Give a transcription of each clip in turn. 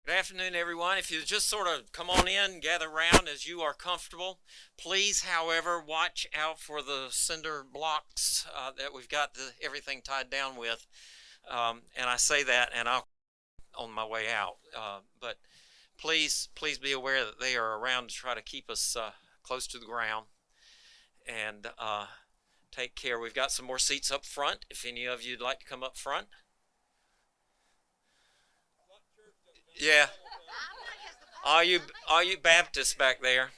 Good afternoon, everyone. If you just sort of come on in, gather around as you are comfortable. Please, however, watch out for the cinder blocks that we've got everything tied down with. And I say that, and I'll on my way out. But please be aware that they are around to try to keep us close to the ground. And take care. We've got some more seats up front. If any of you'd like to come up front. Yeah. All you Baptists back there?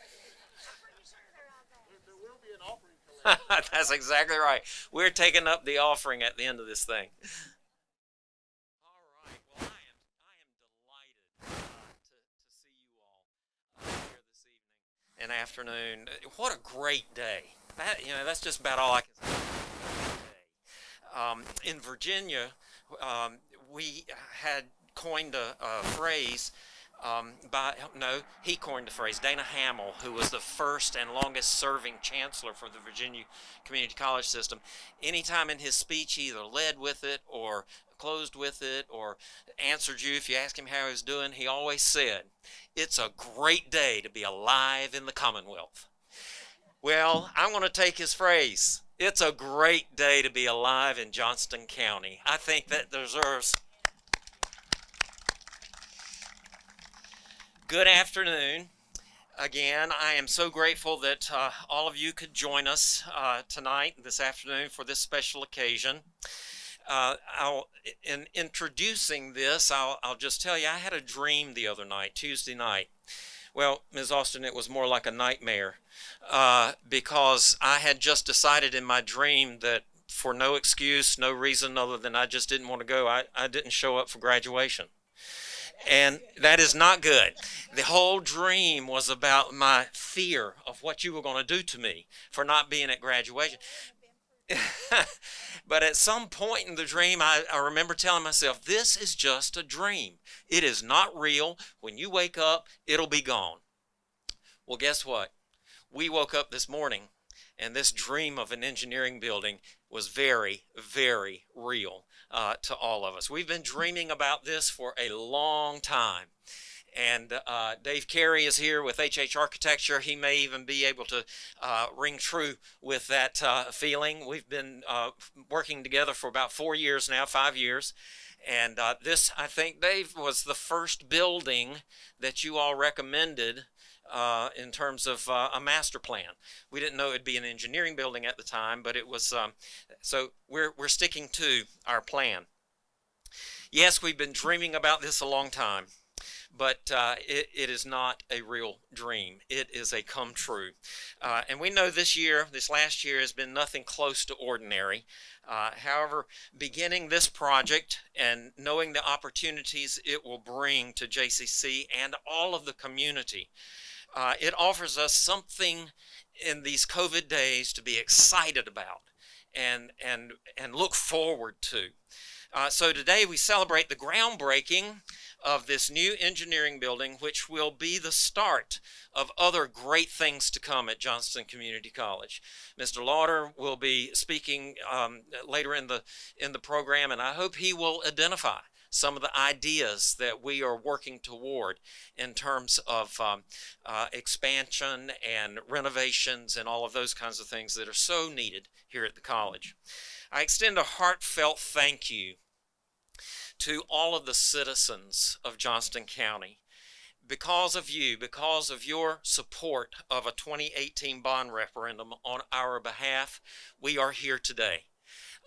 That's exactly right. We're taking up the offering at the end of this thing. All right. Well, I am delighted to see you all here this evening and afternoon. What a great day! That's just about all I can say. In Virginia, we had coined a phrase he coined the phrase. Dana Hamill, who was the first and longest serving chancellor for the Virginia Community College system, anytime in his speech he either led with it or closed with it or answered you if you asked him how he was doing, he always said, "It's a great day to be alive in the Commonwealth." Well, I'm going to take his phrase. It's a great day to be alive in Johnston County. I think that deserves. Good afternoon. Again, I am so grateful that all of you could join us tonight, this afternoon, for this special occasion. In introducing this, I'll just tell you, I had a dream the other night, Tuesday night. Well, Ms. Austin, it was more like a nightmare because I had just decided in my dream that for no excuse, no reason other than I just didn't want to go, I didn't show up for graduation. And that is not good. The whole dream was about my fear of what you were going to do to me for not being at graduation. But at some point in the dream, I remember telling myself, this is just a dream. It is not real. When you wake up, it'll be gone. Well, guess what? We woke up this morning, and this dream of an engineering building was very, very real to all of us. We've been dreaming about this for a long time. And Dave Carey is here with HH Architecture. He may even be able to ring true with that feeling. We've been working together for about 4 years now, 5 years. And this, I think, Dave, was the first building that you all recommended in terms of a master plan. We didn't know it'd be an engineering building at the time, but it was, so we're sticking to our plan. Yes, we've been dreaming about this a long time, but it is not a real dream. It is a come true. And we know this last year has been nothing close to ordinary. However, beginning this project and knowing the opportunities it will bring to JCC and all of the community, it offers us something in these COVID days to be excited about and look forward to. So today we celebrate the groundbreaking of this new engineering building, which will be the start of other great things to come at Johnston Community College. Mr. Lauder will be speaking later in the program, and I hope he will identify some of the ideas that we are working toward in terms of expansion and renovations and all of those kinds of things that are so needed here at the college. I extend a heartfelt thank you to all of the citizens of Johnston County. Because of you, because of your support of a 2018 bond referendum on our behalf, we are here today.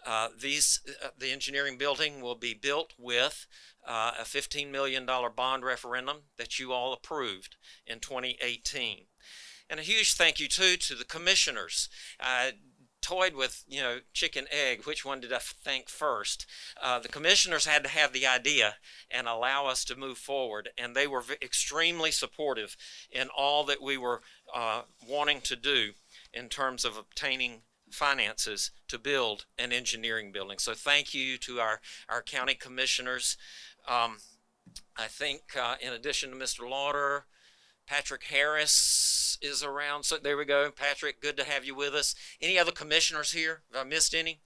The engineering building will be built with a $15 million bond referendum that you all approved in 2018. And a huge thank you, too, to the commissioners. Toyed with, chicken, egg, which one did I thank first? The commissioners had to have the idea and allow us to move forward, and they were extremely supportive in all that we were wanting to do in terms of obtaining finances to build an engineering building. So thank you to our county commissioners. I think in addition to Mr. Lauder, Patrick Harris is around. So there we go. Patrick, good to have you with us. Any other commissioners here? Have I missed any?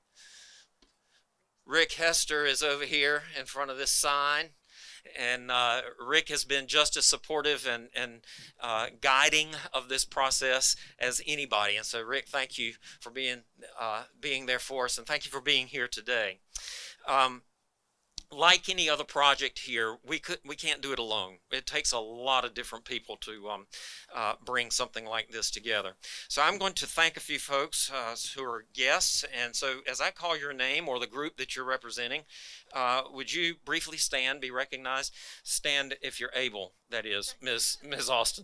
Rick Hester is over here in front of this sign. And Rick has been just as supportive and guiding of this process as anybody. And so, Rick, thank you for being there for us, and thank you for being here today. Like any other project here, we can't do it alone. It takes a lot of different people to bring something like this together. So I'm going to thank a few folks who are guests. And so as I call your name or the group that you're representing, would you briefly stand, be recognized? Stand if you're able, that is, Ms. Austin.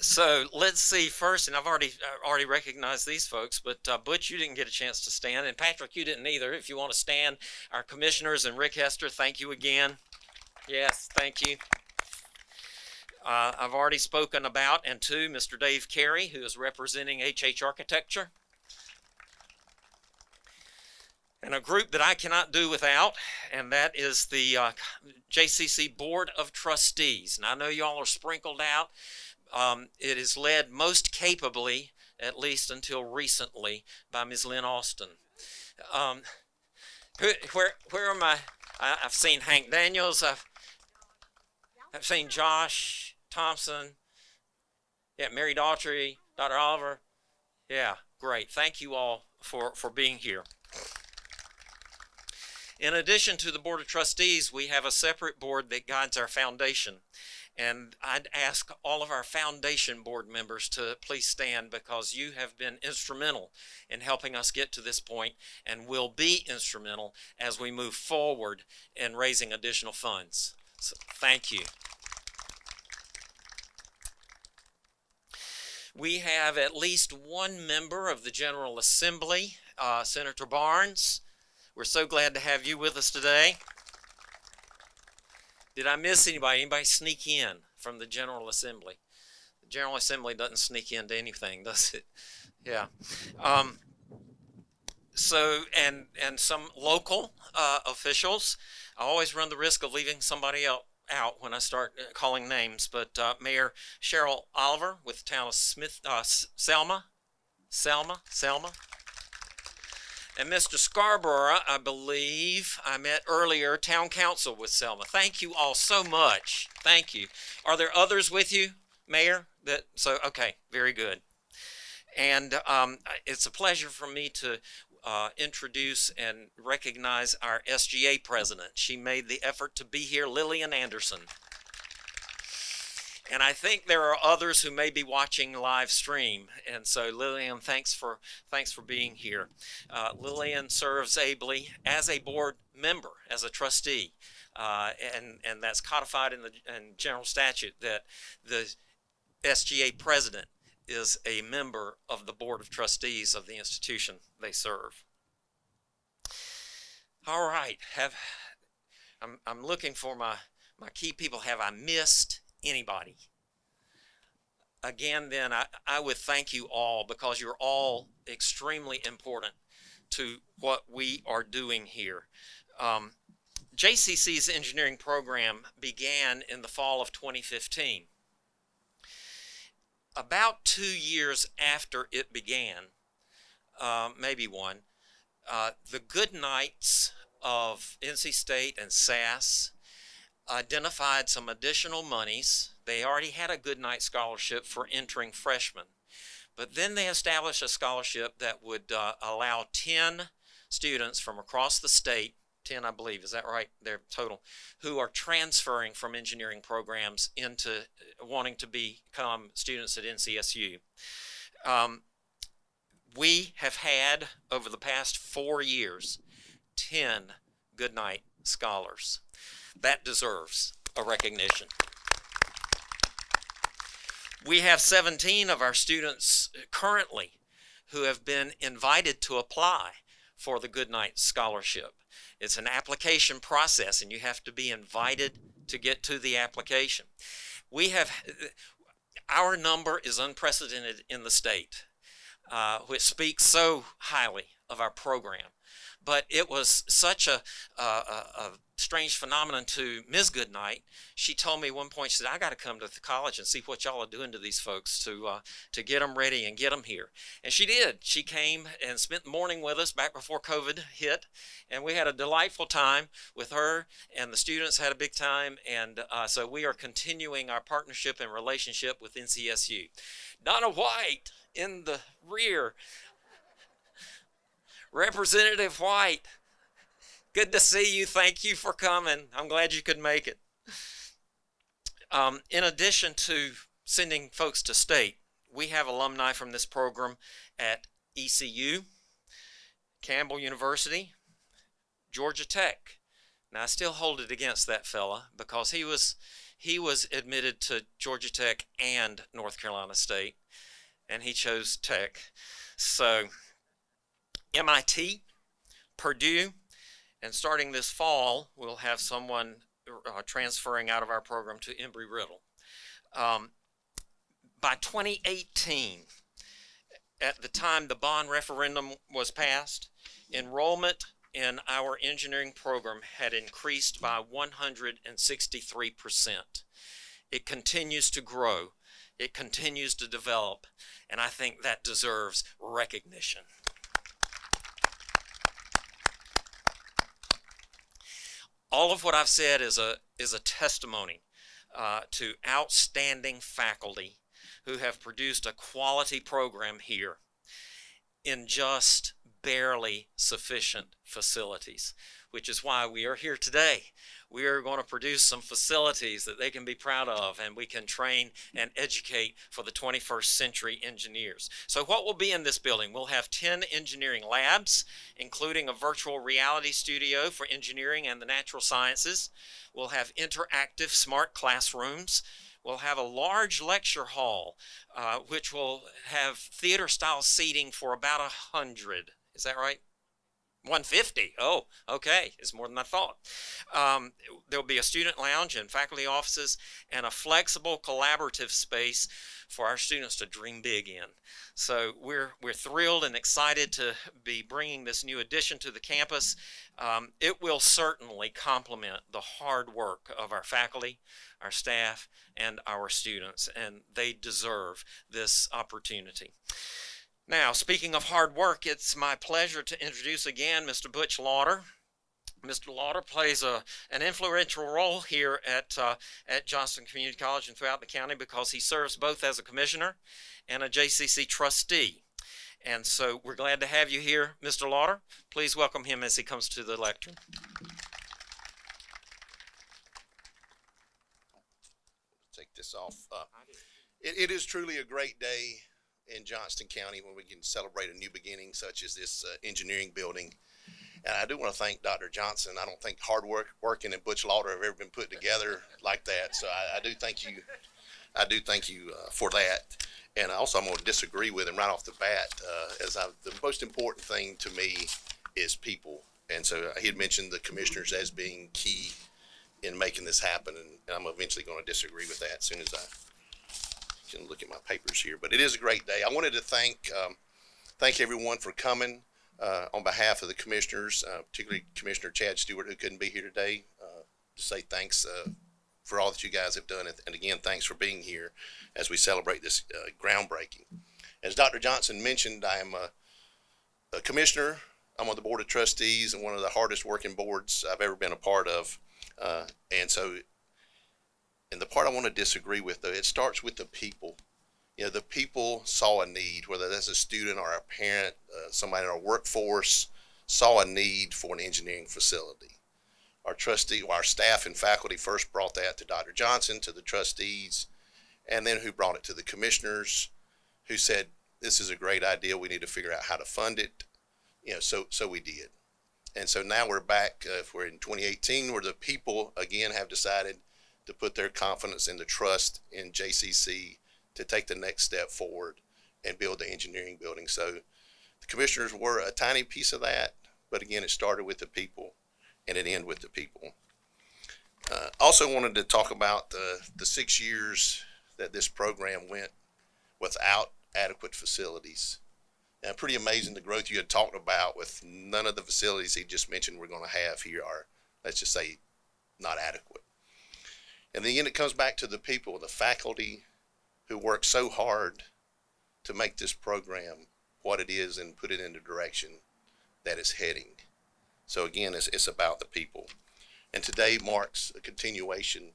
So let's see first, and I've already recognized these folks, but Butch, you didn't get a chance to stand, and Patrick, you didn't either. If you want to stand, our commissioners and Rick Hester, thank you again. Yes, thank you. I've already spoken about and to Mr. Dave Carey, who is representing HH Architecture. And a group that I cannot do without, and that is the JCC Board of Trustees. And I know y'all are sprinkled out. It is led most capably, at least until recently, by Ms. Lynn Austin. Where am I? I've seen Hank Daniels. I've seen Josh Thompson. Yeah, Mary Daughtry, Dr. Oliver. Yeah, great. Thank you all for being here. In addition to the Board of Trustees, we have a separate board that guides our foundation. And I'd ask all of our foundation board members to please stand, because you have been instrumental in helping us get to this point and will be instrumental as we move forward in raising additional funds. So thank you. We have at least one member of the General Assembly, Senator Barnes. We're so glad to have you with us today. Did I miss anybody? Anybody sneak in from the General Assembly? The General Assembly doesn't sneak into anything, does it? Yeah. So, and some local officials. I always run the risk of leaving somebody else out when I start calling names, but Mayor Cheryl Oliver with the town of Selma. And Mr. Scarborough, I believe I met earlier, Town Council with Selma. Thank you all so much. Thank you. Are there others with you, Mayor? Okay, very good. And it's a pleasure for me to introduce and recognize our SGA president. She made the effort to be here, Lillian Anderson. And I think there are others who may be watching live stream. And so Lillian, thanks for being here. Lillian serves ably as a board member, as a trustee. And that's codified in the general statute that the SGA president is a member of the board of trustees of the institution they serve. All right, I'm looking for my key people. Have I missed anybody? Again, then, I would thank you all, because you're all extremely important to what we are doing here. JCC's engineering program began in the fall of 2015. About 2 years after it began, maybe one, the good nights of NC State and SAS identified some additional monies. They already had a good night scholarship for entering freshmen, but then they established a scholarship that would allow 10 students from across the state, 10 I believe, is that right, their total, who are transferring from engineering programs into wanting to become students at NCSU. We have had, over the past 4 years, 10 good night scholars. That deserves a recognition. We have 17 of our students currently who have been invited to apply for the Good Night Scholarship. It's an application process, and you have to be invited to get to the application. Our number is unprecedented in the state, which speaks so highly of our program. But it was such a strange phenomenon to Ms. Goodnight. She told me one point, she said, I got to come to the college and see what y'all are doing to these folks to get them ready and get them here. And she did. She came and spent the morning with us back before COVID hit, and we had a delightful time with her, and the students had a big time. And so we are continuing our partnership and relationship with NCSU. Donna White in the rear. Representative White, good to see you. Thank you for coming. I'm glad you could make it. In addition to sending folks to state, we have alumni from this program at ECU, Campbell University, Georgia Tech. Now, I still hold it against that fella because he was admitted to Georgia Tech and North Carolina State, and he chose Tech. So MIT, Purdue, and starting this fall, we'll have someone transferring out of our program to Embry-Riddle. By 2018, at the time the bond referendum was passed, enrollment in our engineering program had increased by 163%. It continues to grow. It continues to develop, and I think that deserves recognition. All of what I've said is a testimony to outstanding faculty who have produced a quality program here in just barely sufficient facilities, which is why we are here today. We are going to produce some facilities that they can be proud of, and we can train and educate for the 21st century engineers. So what will be in this building? We'll have 10 engineering labs, including a virtual reality studio for engineering and the natural sciences. We'll have interactive smart classrooms. We'll have a large lecture hall, which will have theater-style seating for about 100. Is that right? 150. Oh, okay. It's more than I thought. There'll be a student lounge and faculty offices and a flexible collaborative space for our students to dream big in. So we're thrilled and excited to be bringing this new addition to the campus. It will certainly complement the hard work of our faculty, our staff, and our students, and they deserve this opportunity. Now, speaking of hard work, it's my pleasure to introduce again Mr. Butch Lauder. Mr. Lauder plays an influential role here at Johnston Community College and throughout the county because he serves both as a commissioner and a JCC trustee. And so we're glad to have you here, Mr. Lauder. Please welcome him as he comes to the lectern. Take this off. It is truly a great day in Johnston County when we can celebrate a new beginning such as this engineering building. And I do want to thank Dr. Johnson. I don't think hard working and Butch Lauder have ever been put together like that. So I do thank you. I do thank you for that. And also I'm going to disagree with him right off the bat. The most important thing to me is people. And so he had mentioned the commissioners as being key in making this happen. And I'm eventually going to disagree with that as soon as I can look at my papers here. But it is a great day. I wanted to thank everyone for coming on behalf of the commissioners, particularly Commissioner Chad Stewart, who couldn't be here today, to say thanks for all that you guys have done. And again, thanks for being here as we celebrate this groundbreaking. As Dr. Johnson mentioned, I am a commissioner. I'm on the board of trustees and one of the hardest working boards I've ever been a part of. And the part I want to disagree with, though, it starts with the people. You know, the people saw a need, whether that's a student or a parent, somebody in our workforce, saw a need for an engineering facility. Our staff and faculty first brought that to Dr. Johnson, to the trustees, and then who brought it to the commissioners, who said, this is a great idea, we need to figure out how to fund it. You know, so we did. And so now we're back, we're in 2018, where the people, again, have decided to put their confidence and the trust in JCC to take the next step forward and build the engineering building. So the commissioners were a tiny piece of that, but again, it started with the people and it ended with the people. Also wanted to talk about the 6 years that this program went without adequate facilities. Pretty amazing the growth you had talked about with none of the facilities he just mentioned we're going to have here are, let's just say, not adequate. And then it comes back to the people, the faculty who work so hard to make this program what it is and put it in the direction that it's heading. So again, it's about the people. And today marks a continuation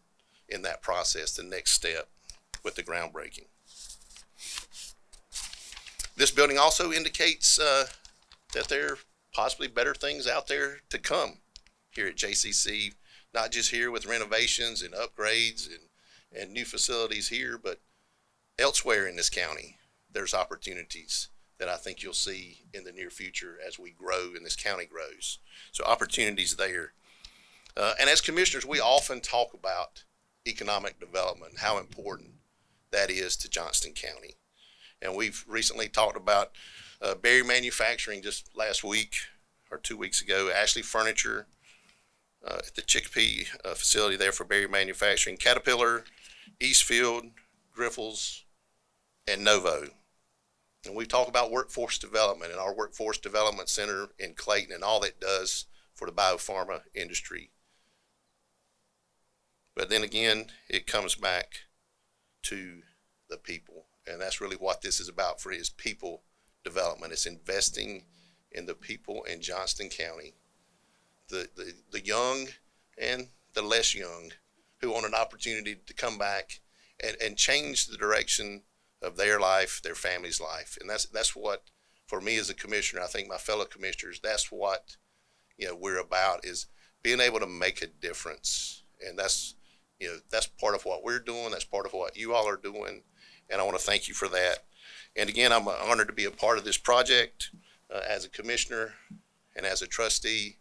in that process, the next step with the groundbreaking. This building also indicates that there are possibly better things out there to come here at JCC, not just here with renovations and upgrades and new facilities here, but elsewhere in this county. There's opportunities that I think you'll see in the near future as we grow and this county grows. So opportunities there. And as commissioners, we often talk about economic development, how important that is to Johnston County. And we've recently talked about berry manufacturing just last week or 2 weeks ago, Ashley Furniture at the Chicopee facility there for berry manufacturing, Caterpillar, Eastfield, Griffles, and Novo. And we talk about workforce development and our workforce development center in Clayton and all that does for the biopharma industry. But then again, it comes back to the people. And that's really what this is about for his people development. It's investing in the people in Johnston County, the young and the less young who want an opportunity to come back and change the direction of their life, their family's life. And that's what, for me as a commissioner, I think my fellow commissioners, that's what, we're about, is being able to make a difference. And that's part of what we're doing. That's part of what you all are doing. And I want to thank you for that. And again, I'm honored to be a part of this project as a commissioner and as a trustee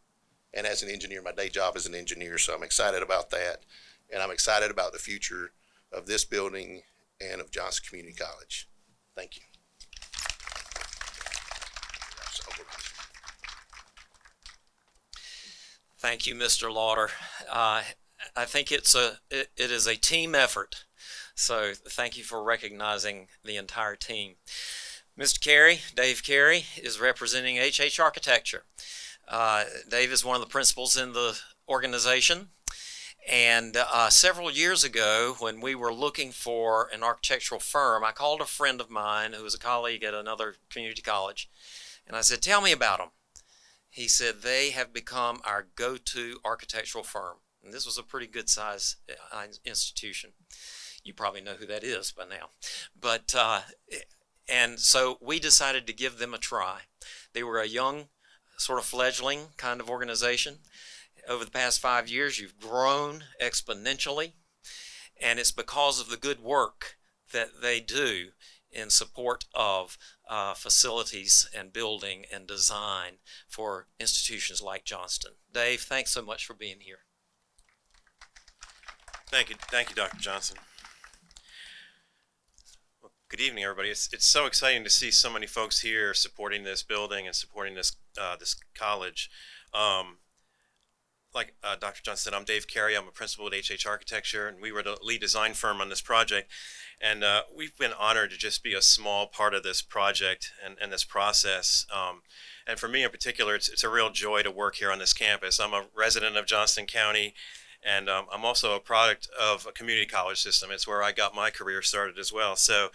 and as an engineer. My day job is an engineer, so I'm excited about that. And I'm excited about the future of this building and of Johnston Community College. Thank you. Thank you, Mr. Lauder. I think it is a team effort. So thank you for recognizing the entire team. Mr. Carey, Dave Carey, is representing HH Architecture. Dave is one of the principals in the organization. And several years ago, when we were looking for an architectural firm, I called a friend of mine who was a colleague at another community college. And I said, tell me about them. He said, they have become our go-to architectural firm. And this was a pretty good size institution. You probably know who that is by now. But, and so we decided to give them a try. They were a young, sort of fledgling kind of organization. Over the past 5 years, you've grown exponentially. And it's because of the good work that they do in support of facilities and building and design for institutions like Johnston. Dave, thanks so much for being here. Thank you, Dr. Johnson. Well, good evening, everybody. It's so exciting to see so many folks here supporting this building and supporting this this college. Like Dr. Johnson said, I'm Dave Carey. I'm a principal at HH Architecture, and we were the lead design firm on this project. And we've been honored to just be a small part of this project and this process. And for me in particular, it's a real joy to work here on this campus. I'm a resident of Johnston County. And I'm also a product of a community college system. It's where I got my career started as well. So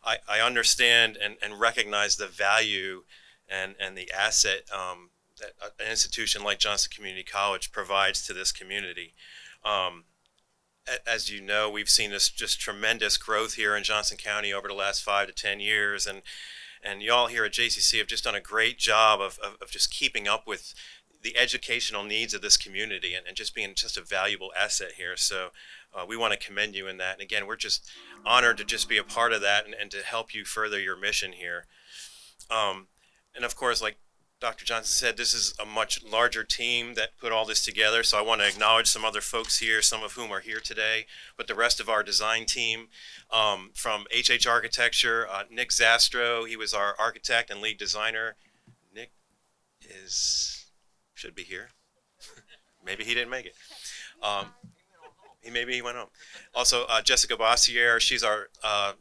I understand and recognize the value and the asset that an institution like Johnston Community College provides to this community. As you know, we've seen this just tremendous growth here in Johnston County over the last 5 to 10 years. And y'all here at JCC have just done a great job of just keeping up with the educational needs of this community and just being just a valuable asset here. So we want to commend you in that. And again, we're just honored to just be a part of that and to help you further your mission here. And of course, like Dr. Johnson said, this is a much larger team that put all this together. So I want to acknowledge some other folks here, some of whom are here today, but the rest of our design team from HH Architecture, Nick Zastro, he was our architect and lead designer. Nick should be here. Maybe he didn't make it. Maybe he went home. Also, Jessica Bossier, she's our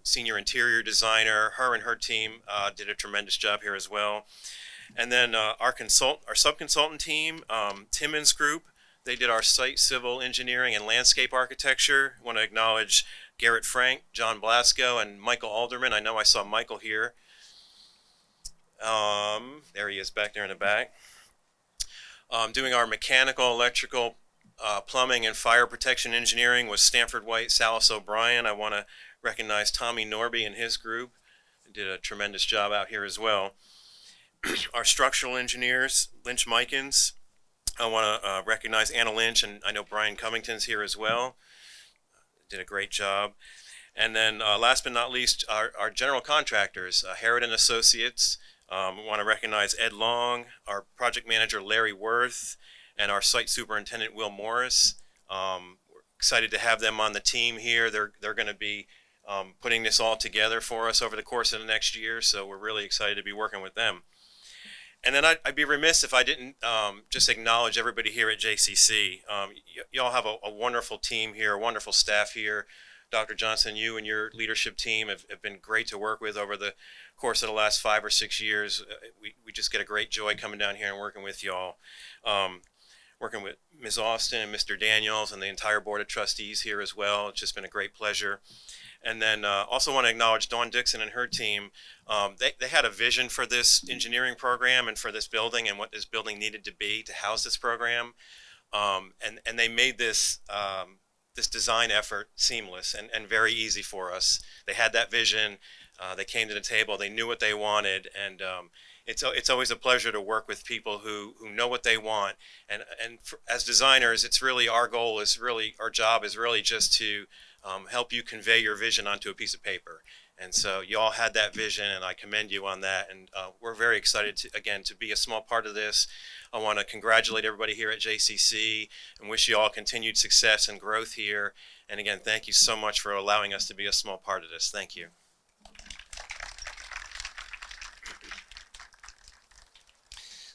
senior interior designer. Her and her team did a tremendous job here as well. And then our sub-consultant team, Timmons Group, they did our site civil engineering and landscape architecture. I want to acknowledge Garrett Frank, John Blasco, and Michael Alderman. I know I saw Michael here. There he is back there in the back. Doing our mechanical, electrical, plumbing, and fire protection engineering was Stanford White, Salas O'Brien. I want to recognize Tommy Norby and his group. They did a tremendous job out here as well. Our structural engineers, Lynch Mikens. I want to recognize Anna Lynch, and I know Brian Covington's here as well. Did a great job. And then last but not least, our general contractors, Harrod and Associates. We want to recognize Ed Long, our project manager Larry Worth, and our site superintendent Will Morris. We're excited to have them on the team here. They're going to be putting this all together for us over the course of the next year, so we're really excited to be working with them. And then I'd be remiss if I didn't just acknowledge everybody here at JCC. Y'all have a wonderful team here, a wonderful staff here. Dr. Johnston, you and your leadership team have been great to work with over the course of the last 5 or 6 years. We just get a great joy coming down here and working with y'all. Working with Ms. Austin and Mr. Daniels and the entire Board of Trustees here as well. It's just been a great pleasure. And then also want to acknowledge Dawn Dixon and her team. They had a vision for this engineering program and for this building and what this building needed to be to house this program. And they made this this design effort seamless and very easy for us. They had that vision. They came to the table. They knew what they wanted, and it's always a pleasure to work with people who know what they want. And as designers, it's really our job is really just to help you convey your vision onto a piece of paper. And so you all had that vision, and I commend you on that. And we're very excited to be a small part of this. I want to congratulate everybody here at JCC and wish you all continued success and growth here. And again, thank you so much for allowing us to be a small part of this. Thank you.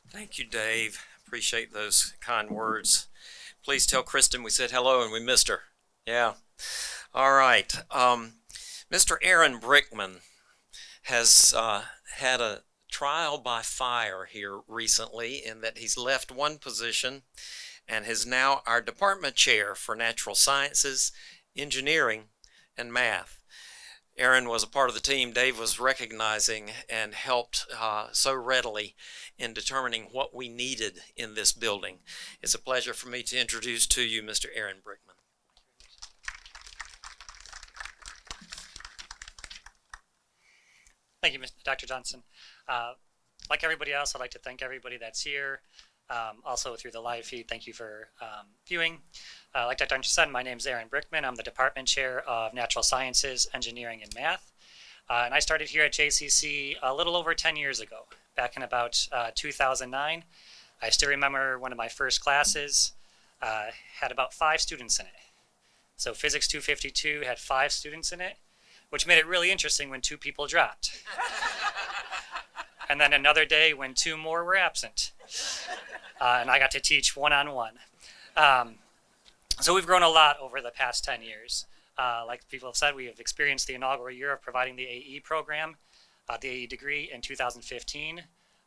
Thank you, Dave. Appreciate those kind words. Please tell Kristen we said hello and we missed her. Yeah. All right. Mr. Aaron Brickman has had a trial by fire here recently in that he's left one position and is now our department chair for natural sciences, engineering, and math. Aaron was a part of the team Dave was recognizing and helped so readily in determining what we needed in this building. It's a pleasure for me to introduce to you Mr. Aaron Brickman. Thank you, Dr. Johnson. Like everybody else, I'd like to thank everybody that's here. Also through the live feed, thank you for viewing. Like Dr. Johnson said, my name is Aaron Brickman. I'm the Department Chair of Natural Sciences, Engineering, and Math. And I started here at JCC a little over 10 years ago, back in about 2009. I still remember one of my first classes had about 5 students in it. So Physics 252 had 5 students in it, which made it really interesting when 2 people dropped. And then another day when 2 more were absent. And I got to teach one-on-one. So we've grown a lot over the past 10 years. Like people have said, we have experienced the inaugural year of providing the AE program, the AE degree in 2015.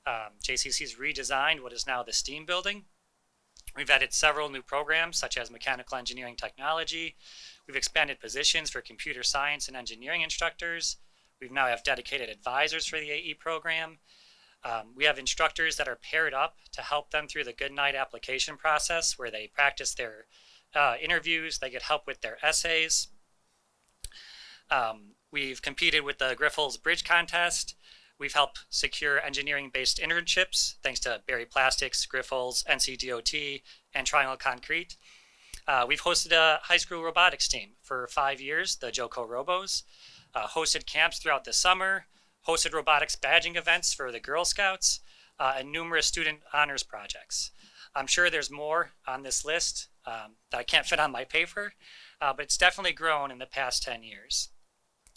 JCC's redesigned what is now the STEAM building. We've added several new programs such as mechanical engineering technology. We've expanded positions for computer science and engineering instructors. We now have dedicated advisors for the AE program. We have instructors that are paired up to help them through the Goodnight application process where they practice their interviews, they get help with their essays. We've competed with the Grifols Bridge Contest. We've helped secure engineering-based internships thanks to Berry Plastics, Grifols, NCDOT, and Triangle Concrete. We've hosted a high school robotics team for 5 years, the Joco Robos, hosted camps throughout the summer, hosted robotics badging events for the Girl Scouts, and numerous student honors projects. I'm sure there's more on this list that I can't fit on my paper, but it's definitely grown in the past 10 years.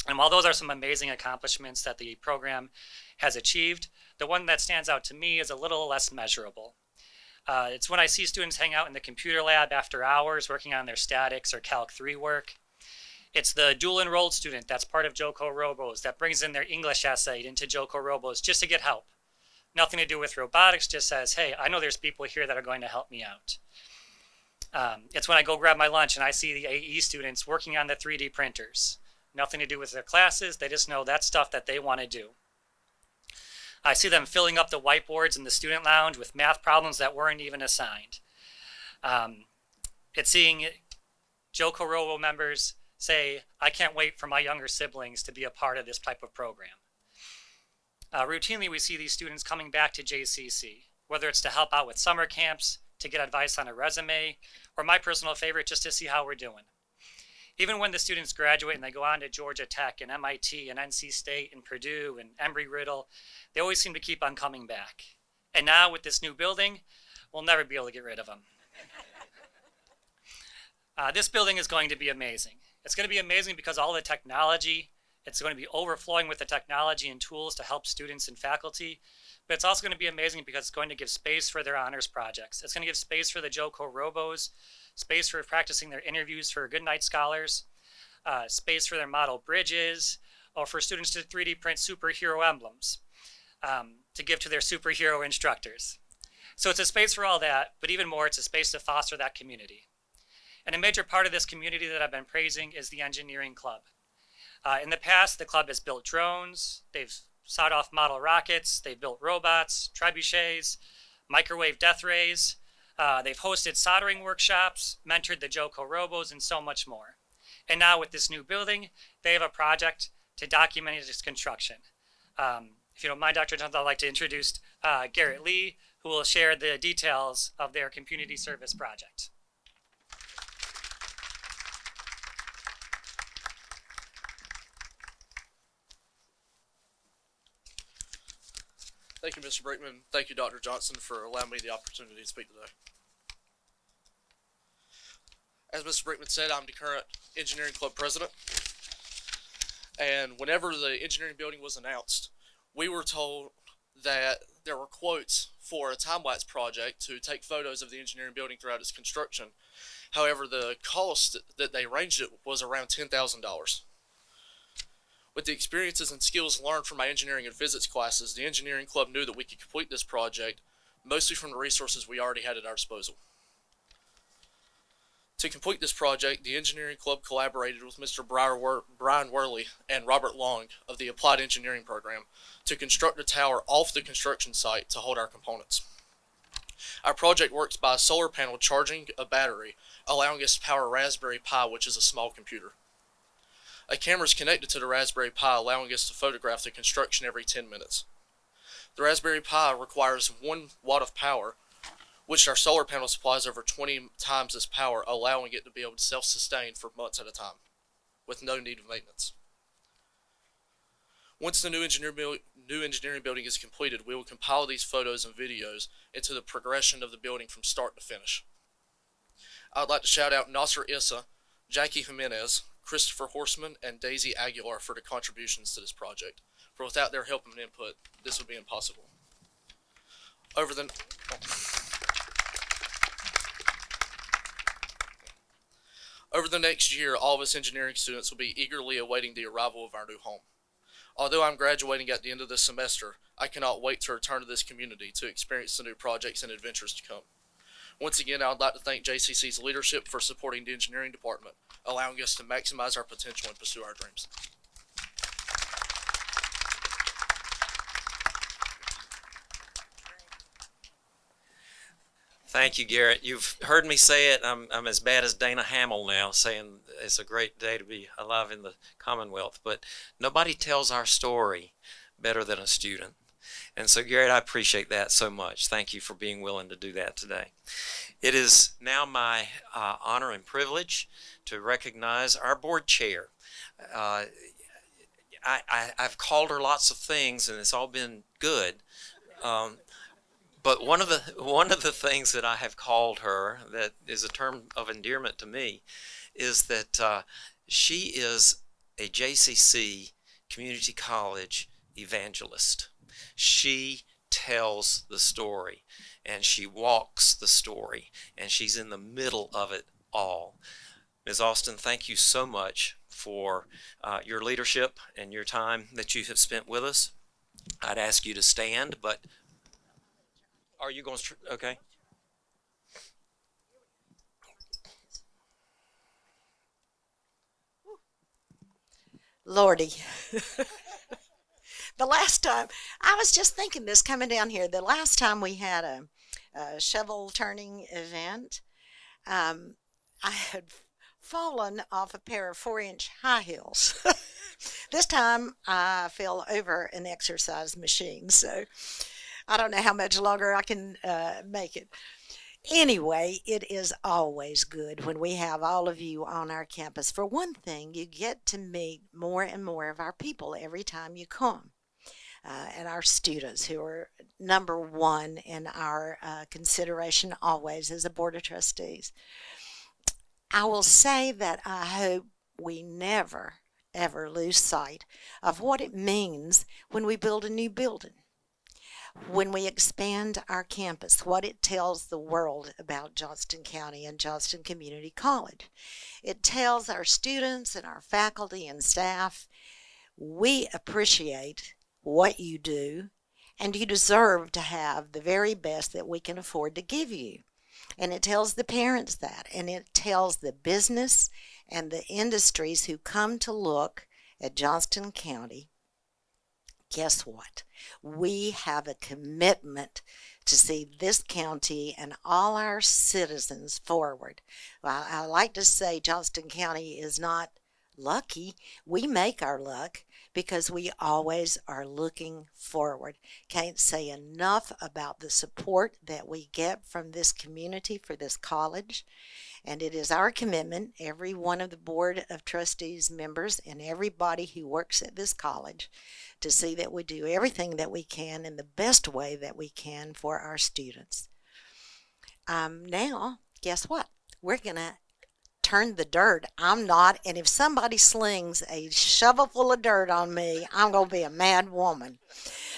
And while those are some amazing accomplishments that the program has achieved, the one that stands out to me is a little less measurable. It's when I see students hang out in the computer lab after hours working on their statics or Calc 3 work. It's the dual enrolled student that's part of JoCo Robos that brings in their English essay into JoCo Robos just to get help. Nothing to do with robotics, just says, hey, I know there's people here that are going to help me out. It's when I go grab my lunch and I see the AE students working on the 3D printers. Nothing to do with their classes, they just know that's stuff that they want to do. I see them filling up the whiteboards in the student lounge with math problems that weren't even assigned. It's seeing JoCo Robo members say, I can't wait for my younger siblings to be a part of this type of program. Routinely, we see these students coming back to JCC, whether it's to help out with summer camps, to get advice on a resume, or my personal favorite, just to see how we're doing. Even when the students graduate and they go on to Georgia Tech and MIT and NC State and Purdue and Embry-Riddle, they always seem to keep on coming back. And now with this new building, we'll never be able to get rid of them. This building is going to be amazing. It's going to be amazing because all the technology, it's going to be overflowing with the technology and tools to help students and faculty. But it's also going to be amazing because it's going to give space for their honors projects. It's going to give space for the JoCo Robos, space for practicing their interviews for Goodnight Scholars, space for their model bridges, or for students to 3D print superhero emblems to give to their superhero instructors. So it's a space for all that, but even more, it's a space to foster that community. And a major part of this community that I've been praising is the engineering club. In the past, the club has built drones, they've sawed off model rockets, they've built robots, trebuchets, microwave death rays, they've hosted soldering workshops, mentored the JoCo Robos, and so much more. And now with this new building, they have a project to document its construction. If you don't mind, Dr. Johnson, I'd like to introduce Garrett Lee, who will share the details of their community service project. Thank you, Mr. Brickman. Thank you, Dr. Johnson, for allowing me the opportunity to speak today. As Mr. Brickman said, I'm the current engineering club president. And whenever the engineering building was announced, we were told that there were quotes for a time-lapse project to take photos of the engineering building throughout its construction. However, the cost that they ranged it was around $10,000. With the experiences and skills learned from my engineering and physics classes, the engineering club knew that we could complete this project mostly from the resources we already had at our disposal. To complete this project, the engineering club collaborated with Mr. Brian Worley and Robert Long of the Applied Engineering Program to construct a tower off the construction site to hold our components. Our project works by a solar panel charging a battery, allowing us to power a Raspberry Pi, which is a small computer. A camera is connected to the Raspberry Pi, allowing us to photograph the construction every 10 minutes. The Raspberry Pi requires 1 watt of power, which our solar panel supplies over 20 times this power, allowing it to be able to self-sustain for months at a time, with no need of maintenance. Once the new engineering building is completed, we will compile these photos and videos into the progression of the building from start to finish. I would like to shout out Nasser Issa, Jackie Jimenez, Christopher Horseman, and Daisy Aguilar for the contributions to this project. For without their help and input, this would be impossible. Over the next year, all of us engineering students will be eagerly awaiting the arrival of our new home. Although I'm graduating at the end of this semester, I cannot wait to return to this community to experience the new projects and adventures to come. Once again, I would like to thank JCC's leadership for supporting the engineering department, allowing us to maximize our potential and pursue our dreams. Thank you, Garrett. You've heard me say it. I'm as bad as Dana Hamill now, saying it's a great day to be alive in the Commonwealth. But nobody tells our story better than a student. And so, Garrett, I appreciate that so much. Thank you for being willing to do that today. It is now my honor and privilege to recognize our board chair. I've called her lots of things, and it's all been good. But one of the things that I have called her that is a term of endearment to me is that she is a JCC Community College evangelist. She tells the story. and she walks the story, and she's in the middle of it all. Ms. Austin, thank you so much for your leadership and your time that you have spent with us. I'd ask you to stand, but are you going to, okay. Lordy. The last time, I was just thinking this coming down here, the last time we had a shovel turning event, I had fallen off a pair of 4-inch high heels. This time I fell over an exercise machine, so I don't know how much longer I can make it. Anyway, it is always good when we have all of you on our campus. For one thing, you get to meet more and more of our people every time you come. And our students, who are number one in our consideration always as a Board of Trustees. I will say that I hope we never, ever lose sight of what it means when we build a new building. When we expand our campus, what it tells the world about Johnston County and Johnston Community College. It tells our students and our faculty and staff, we appreciate what you do, and you deserve to have the very best that we can afford to give you. And it tells the parents that, and it tells the business and the industries who come to look at Johnston County. Guess what? We have a commitment to see this county and all our citizens forward. Well, I like to say Johnston County is not lucky. We make our luck because we always are looking forward. Can't say enough about the support that we get from this community for this college. And it is our commitment, every one of the Board of Trustees members and everybody who works at this college, to see that we do everything that we can in the best way that we can for our students. Now, guess what? We're going to turn the dirt. I'm not, and if somebody slings a shovel full of dirt on me, I'm going to be a mad woman.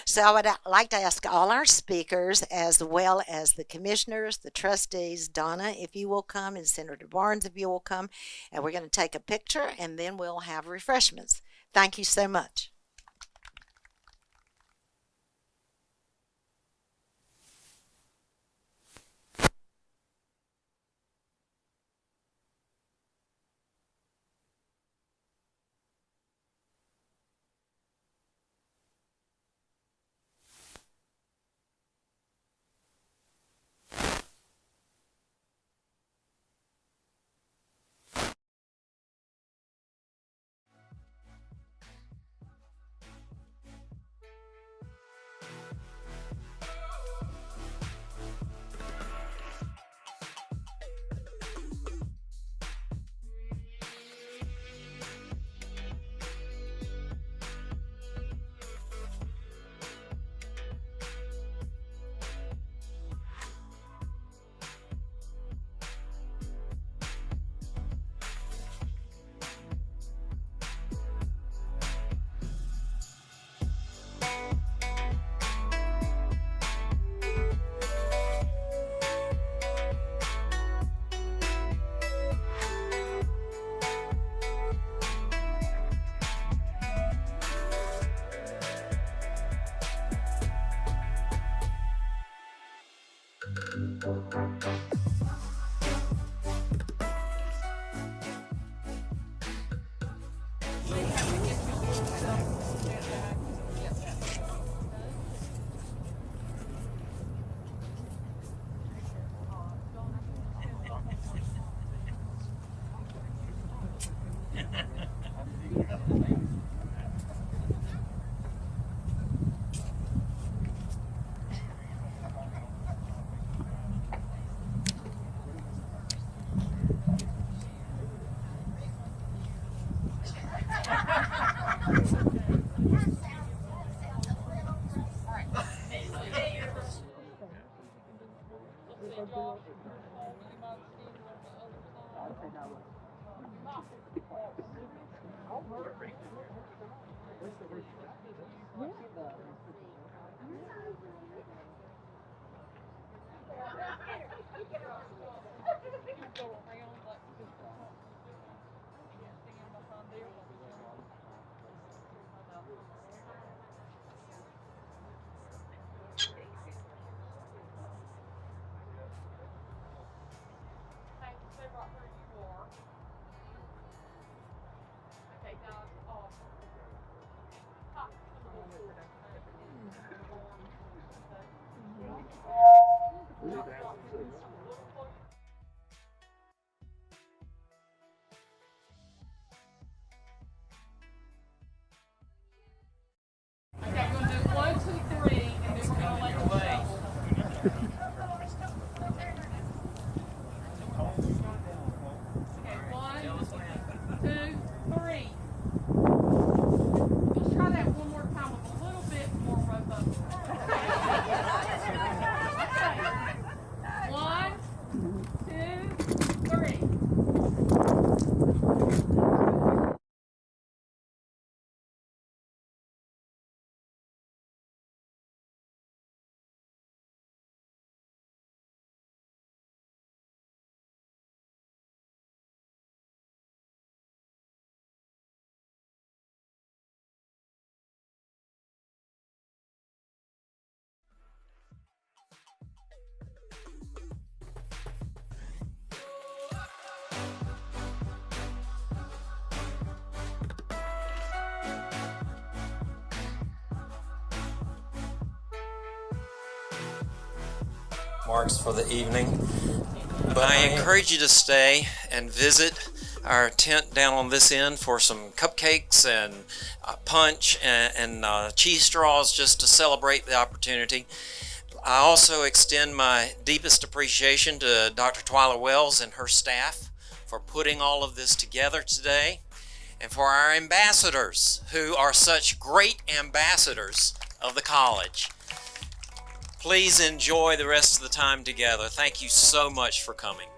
So I would like to ask all our speakers, as well as the commissioners, the trustees, Donna, if you will come, and Senator Barnes, if you will come, and we're going to take a picture, and then we'll have refreshments. Thank you so much. Okay, we're gonna do 1, 2, 3, and then we're gonna let you go. Okay, 1, 2, 3. Let's try that one more time with a little bit more robust. Okay. 1, 2, 3. Marks for the evening. But I encourage you to stay and visit our tent down on this end for some cupcakes and punch and cheese straws just to celebrate the opportunity. I also extend my deepest appreciation to Dr. Twyla Wells and her staff for putting all of this together today, and for our ambassadors who are such great ambassadors of the college. Please enjoy the rest of the time together. Thank you so much for coming.